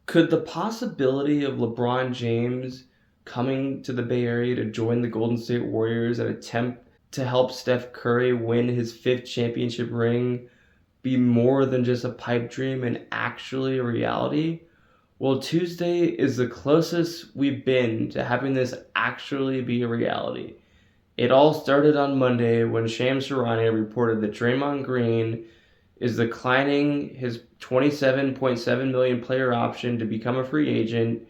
Could the possibility of LeBron James coming to the Bay Area to join the Golden State Warriors and attempt to help Steph Curry win his fifth championship ring be more than just a pipe dream and actually a reality? Well, Tuesday is the closest we've been to having this actually be a reality. It all started on Monday when Shams Charania reported that Draymond Green is declining his $27.7 million player option to become a free agent,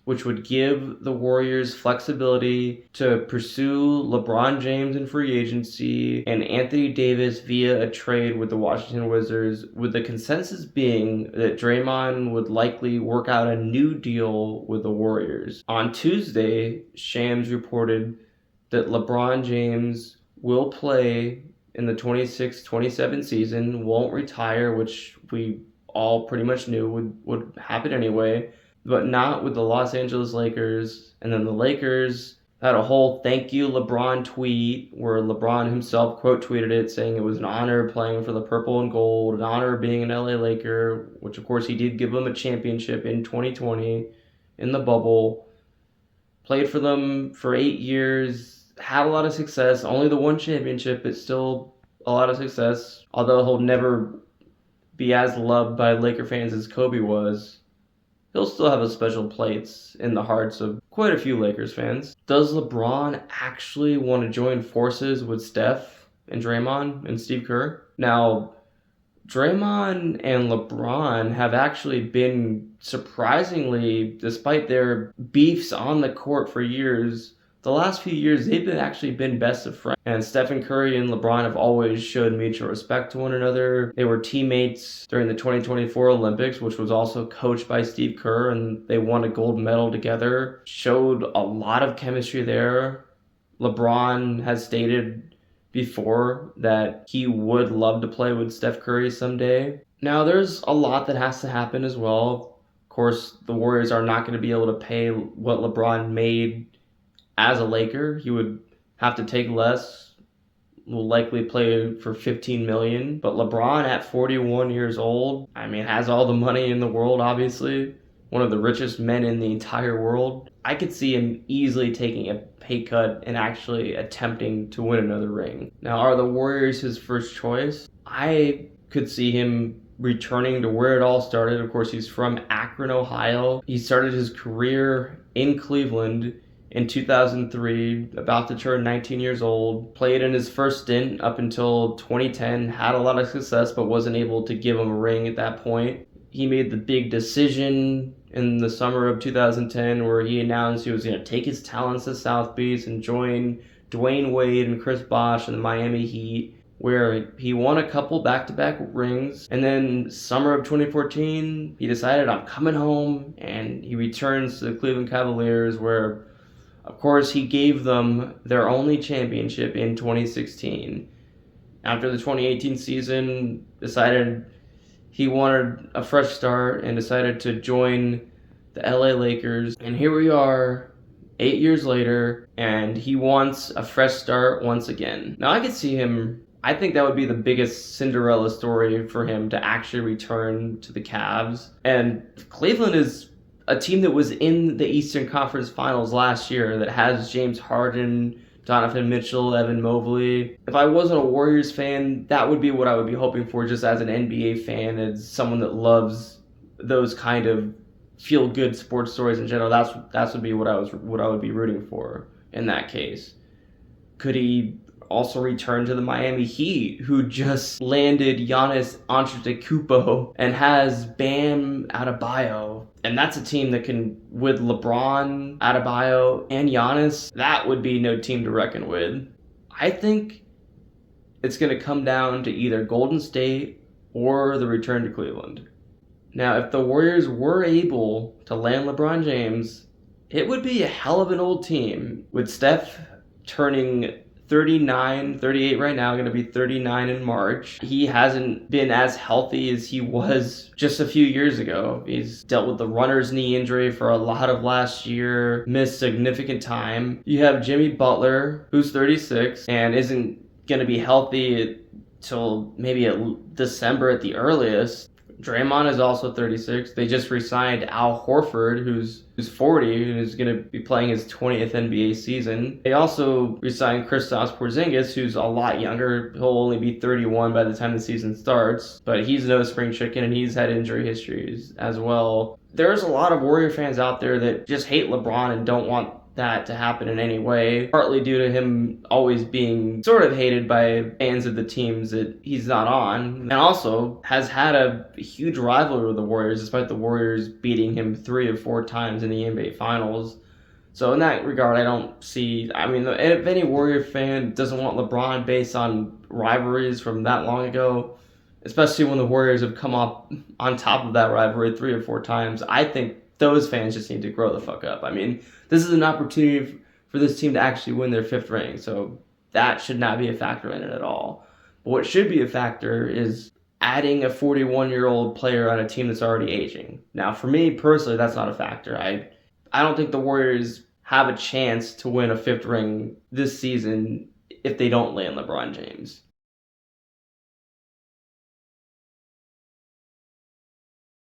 which would give the Warriors flexibility to pursue LeBron James in free agency and Anthony Davis via a trade with the Washington Wizards, with the consensus being that Draymond would likely work out a new deal with the Warriors. On Tuesday, Shams reported that LeBron James will play in the 26-27 season, won't retire, which we all pretty much knew would happen anyway, but not with the Los Angeles Lakers. And then the Lakers had a whole thank you LeBron tweet where LeBron himself quote tweeted it, saying it was an honor playing for the purple and gold, an honor being an LA Laker, which of course he did give them a championship in 2020 in the bubble. Played for them for 8 years, had a lot of success, only the one championship, but still a lot of success. Although he'll never be as loved by Laker fans as Kobe was, he'll still have a special place in the hearts of quite a few Lakers fans. Does LeBron actually want to join forces with Steph and Draymond and Steve Kerr? Now, Draymond and LeBron have actually been surprisingly, despite their beefs on the court for years, the last few years they've been best of friends. And Stephen Curry and LeBron have always showed mutual respect to one another. They were teammates during the 2024 Olympics, which was also coached by Steve Kerr, and they won a gold medal together. Showed a lot of chemistry there. LeBron has stated before that he would love to play with Steph Curry someday. Now, there's a lot that has to happen as well. Of course, the Warriors are not going to be able to pay what LeBron made as a Laker. He would have to take less, will likely play for $15 million. But LeBron at 41 years old, has all the money in the world, obviously. One of the richest men in the entire world. I could see him easily taking a pay cut and actually attempting to win another ring. Now, are the Warriors his first choice? I could see him returning to where it all started. Of course, he's from Akron, Ohio. He started his career in Cleveland in 2003, about to turn 19 years old. Played in his first stint up until 2010, had a lot of success, but wasn't able to give him a ring at that point. He made the big decision in the summer of 2010 where he announced he was going to take his talents to South Beach and join Dwayne Wade and Chris Bosh in the Miami Heat, where he won a couple back-to-back rings. And then summer of 2014, he decided, I'm coming home, and he returns to the Cleveland Cavaliers, where of course he gave them their only championship in 2016. After the 2018 season, decided he wanted a fresh start and decided to join the LA Lakers. And here we are 8 years later, and he wants a fresh start once again. Now, I could see him, I think that would be the biggest Cinderella story for him to actually return to the Cavs. And Cleveland is a team that was in the Eastern Conference Finals last year that has James Harden, Donovan Mitchell, Evan Mobley. If I wasn't a Warriors fan, that would be what I would be hoping for just as an NBA fan, as someone that loves those kind of feel-good sports stories in general. That would be what I would be rooting for in that case. Could he also return to the Miami Heat, who just landed Giannis Antetokounmpo and has Bam Adebayo? And that's a team that can, with LeBron, Adebayo, and Giannis, that would be no team to reckon with. I think it's going to come down to either Golden State or the return to Cleveland. Now, if the Warriors were able to land LeBron James, it would be a hell of an old team, with Steph turning 39, 38 right now, going to be 39 in March. He hasn't been as healthy as he was just a few years ago. He's dealt with the runner's knee injury for a lot of last year, missed significant time. You have Jimmy Butler, who's 36 and isn't going to be healthy till maybe December at the earliest. Draymond is also 36. They just re-signed Al Horford, who's 40, and is going to be playing his 20th NBA season. They also re-signed Kristaps Porzingis, who's a lot younger. He'll only be 31 by the time the season starts, but he's no spring chicken, and he's had injury histories as well. There's a lot of Warrior fans out there that just hate LeBron and don't want that to happen in any way, partly due to him always being sort of hated by fans of the teams that he's not on, and also has had a huge rivalry with the Warriors, despite the Warriors beating him 3 of 4 times in the NBA Finals. So in that regard, I don't see, if any Warrior fan doesn't want LeBron based on rivalries from that long ago, especially when the Warriors have come up on top of that rivalry 3 or 4 times, I think those fans just need to grow the fuck up. This is an opportunity for this team to actually win their 5th ring, so that should not be a factor in it at all. But what should be a factor is adding a 41-year-old player on a team that's already aging. Now, for me personally, that's not a factor. I don't think the Warriors have a chance to win a 5th ring this season if they don't land LeBron James.